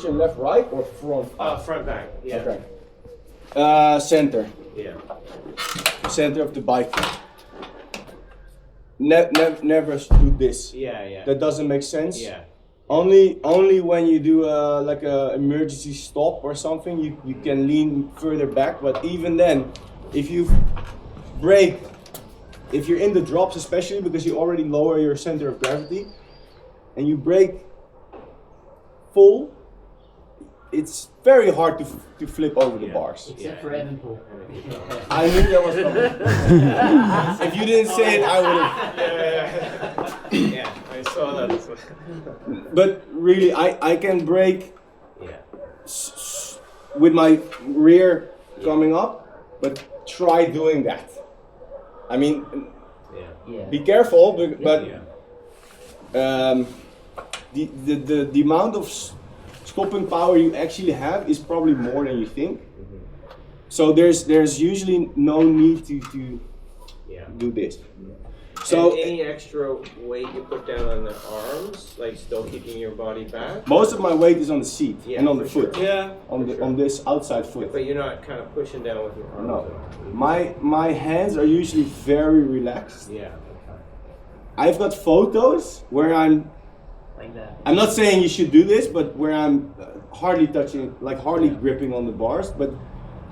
position left, right, or front? Front, back. Yeah. Okay. Center. Yeah. Center of the bike. Never do this. Yeah. That doesn't make sense. Yeah. Only when you do like a emergency stop or something, you can lean further back. But even then, if you brake, if you're in the drops, especially because you already lower your center of gravity, and you brake full, it's very hard to flip over the bars. Except for Evan Poole. I knew that was coming. If you didn't say it, I would have. Yeah, I saw that as well. But really, I can brake Yeah. with my rear coming up, but try doing that. I mean, Yeah. be careful, but Yeah. the amount of stopping power you actually have is probably more than you think. So there's usually no need to Yeah. do this. So So any extra weight you put down on the arms, like still keeping your body back? most of my weight is on the seat Yeah, and on the for foot. sure. Yeah. On this outside foot. But you're not kind of pushing down with your arms. No. though. My hands are usually very relaxed. Yeah. I've got photos where Like that. I'm not saying you should do this, but where I'm hardly touching, like hardly gripping on the bars, but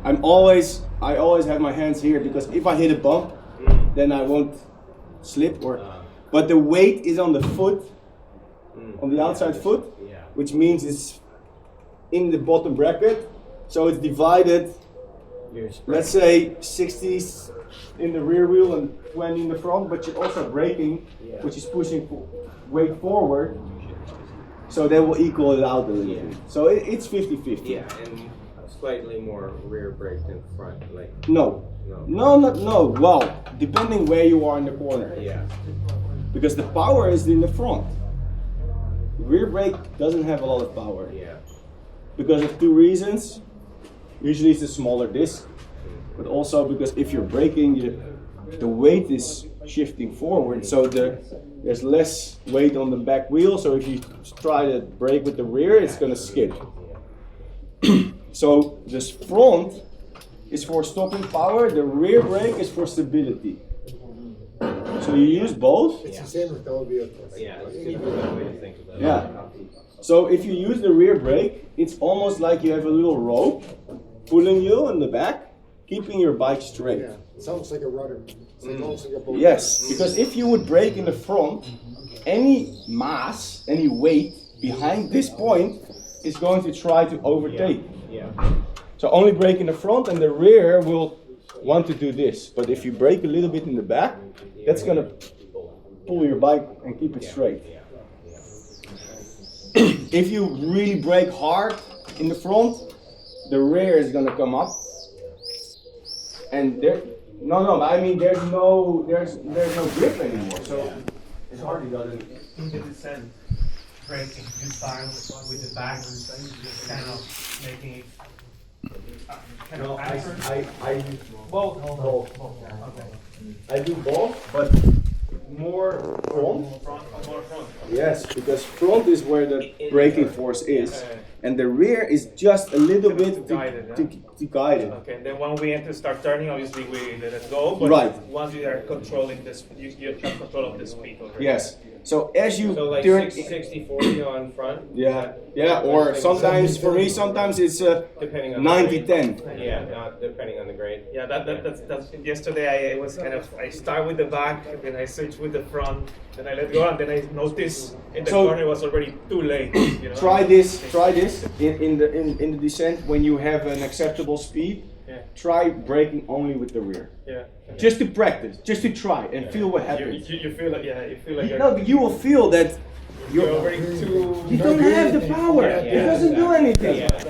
I always have my hands here because if I hit a bump, then I won't slip but the weight is on the foot, on the outside foot, Yeah. which means it's in the bottom bracket, so it's divided, let's say 60s in the rear wheel and 20 in the front, but you're also braking, which is pushing weight forward, so they will equal it out a little bit. So it's 50-50. Yeah, and slightly more rear brake than front, like. No. Well, depending where you are in the corner. Yeah. Because the power is in the front. Rear brake doesn't have a lot of power. Yeah. Because of two reasons. Usually it's a smaller disc, but also because if you're braking, the weight is shifting forward, so there's less weight on the back wheel, so if you try to brake with the rear, it's gonna skid. So this front is for stopping power, the rear brake is for stability. So you use both. It's the same with all vehicles. Yeah, that's a good way to think about it. Yeah. So if you use the rear brake, it's almost like you have a little rope pulling you in the back, keeping your bike straight. Yeah, it sounds like a rudder. It's like almost like a boat. Yes, because if you would brake in the front, any mass, any weight behind this point is going to try to overtake. Yeah. So only brake in the front, and the rear will want to do this. But if you brake a little bit in the back, that's going to pull your bike and keep it straight. If you really brake hard in the front, the rear is going to come up. And there's no grip anymore. So it hardly doesn't. In the descent, braking, you start with the back, just kind of making it kind of faster. I use Both. Okay. I do both, but more front. More front. Yes, because front is where the braking force is, and the rear is just a little bit to guide it. Okay, then when we enter start turning, obviously we let it go, but Right. once you are controlling this, you have control of the speed already. Yes. So as you So like turn, 60-40 on front? yeah, or sometimes for me, sometimes it's Depending on 90-10. Yeah, not depending on the grade. Yeah, that's yesterday I was kind of, I start with the back, then I switch with the front, then I let go, and then I noticed in the So- corner it was already too late. You know? Try this in the descent when you have an acceptable speed. Yeah. Try braking only with the rear, Yeah. just to practice, just to try and feel what happens. You feel like, yeah, you feel like No, but you will feel that you're already too. you don't have the power. It doesn't do anything. Yeah.